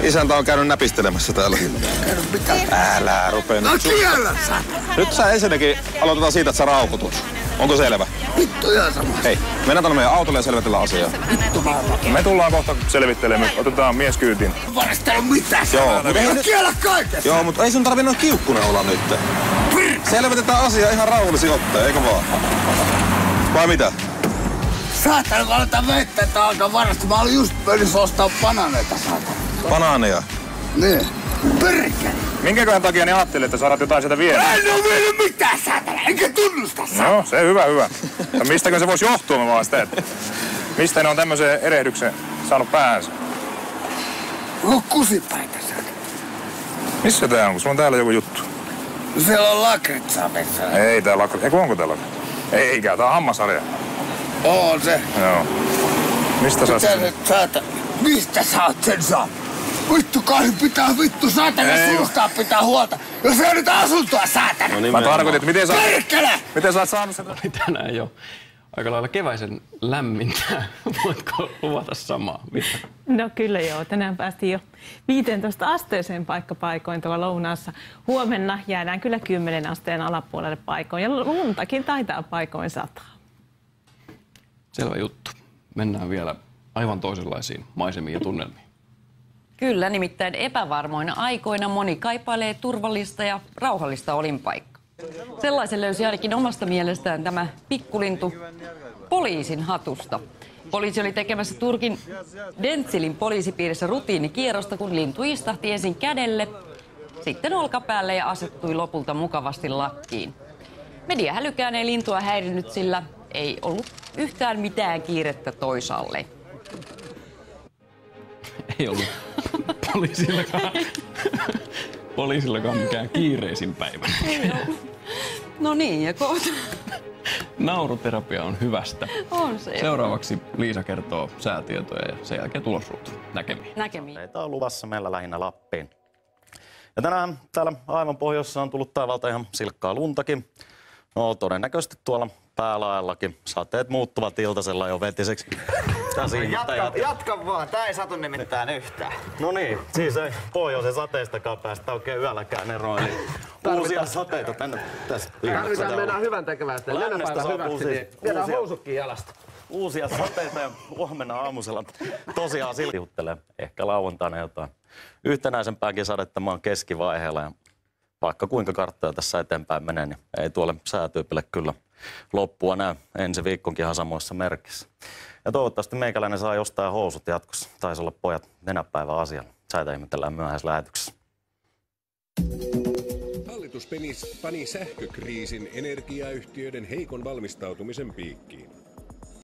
Isäntä on käynyt näpistelemässä täällä. Käynyt mitä? Älä rupee nyt. No kiellä sä! Nyt sä ensinnäkin aloitetaan siitä, että sä raukutut. Onko selvä? Vittu ihan sama. Hei, mennään tänne meidän autolle ja selvitellään asiaa. Vittu maailma. Me tullaan kohta selvittelemään. Otetaan mies kyytiin. Varastelu mitään. Joo, mutta ei No kiellä kaikesta. Joo, mutta ei sun tarvi noin kiukkunen olla nyt. Selvitetään asiaa ihan rauhallisin otteen, eikö vaan? Vai mitä? Saatana, kun aletaan vettä, että alkaa varasta. Mä olin just pöydässä ostaa banaaneita, saatana. Banaaneja. Niin. Perkele. Minkäköhän takia ne ajattelee, että saadaan jotain sieltä viedä? En oo vienyt mitään, saatana. Enkä tunnusta, saatana. No, se hyvä. Ja mistäkö se voisi johtua, mä vaan sitä, että mistä ne on tämmöisen erehdyksen saanut päänsä? On kusipäitä, saatana. Missä tää on, kun sulla on täällä joku juttu? Siellä on lakritsaa metsää. Ei tää lakri. Eiku onko täällä? Eikä, tää on hammasharja. On se. Joo. Mistä sä Mitä nyt saatana? Mistä sä oot sen saa? Vittu kai pitää vittu saatana suustaa pitää huolta. Jos ei nyt asuntoa saatana. No niin, Mä tarkoitin, että miten sä oot saanut sen? Oli tänään jo aika lailla keväisen lämmintä. Voitko luvata samaa? Mitä? No kyllä joo. Tänään päästiin jo 15 asteeseen paikkapaikoin tuolla lounaassa. Huomenna jäädään kyllä 10 asteen alapuolelle paikoin ja luntakin taitaa paikoin sataa. Selvä juttu. Mennään vielä aivan toisenlaisiin maisemiin ja tunnelmiin. Kyllä, nimittäin epävarmoina aikoina moni kaipailee turvallista ja rauhallista olinpaikkaa. Sellaisen löysi ainakin omasta mielestään tämä pikkulintu poliisin hatusta. Poliisi oli tekemässä Turkin Dentzilin poliisipiirissä rutiinikierrosta, kun lintu istahti ensin kädelle, sitten olkapäälle ja asettui lopulta mukavasti lakkiin. Mediahälykään ei lintua häirinnyt, sillä ei ollut yhtään mitään kiirettä toisaalle. Ei ollut poliisillakaan mikään kiireisin päivä. No niin, ja kohta. Nauruterapia on hyvästä. On se. Seuraavaksi Liisa kertoo säätietoja ja sen jälkeen tulosruutu. Näkemiin. Näkemiin. Meitä on luvassa meillä lähinnä Lappiin. Ja tänään täällä aivan pohjoisessa on tullut taivalta ihan silkkaa luntakin. No todennäköisesti tuolla päälaellakin. Sateet muuttuvat iltasella jo vetiseksi. Jatka vaan, tää ei satu nimittäin yhtään. No niin, siis ei pohjoisen sateistakaan päästä oikein yölläkään eroon. Eli uusia sateita tänne tässä. Tarvitaan mennään hyvän tekevästä. Mennään päivän hyväksi, niin viedään housukkiin jalasta. Uusia sateita ja huomenna aamusella tosiaan siltiuttelee. Ehkä lauantaina jotain yhtenäisempääkin sadetta maan keskivaiheella. Ja vaikka kuinka karttoja tässä eteenpäin menee, niin ei tuolle säätyypille kyllä loppua näy ensi viikkonkin ihan samoissa merkissä. Ja toivottavasti meikäläinen saa jostain housut jatkossa. Taisi olla pojat nenäpäivän asialla. Säitä ihmetellään myöhäislähetyksessä. Hallitus pani sähkökriisin energiayhtiöiden heikon valmistautumisen piikkiin.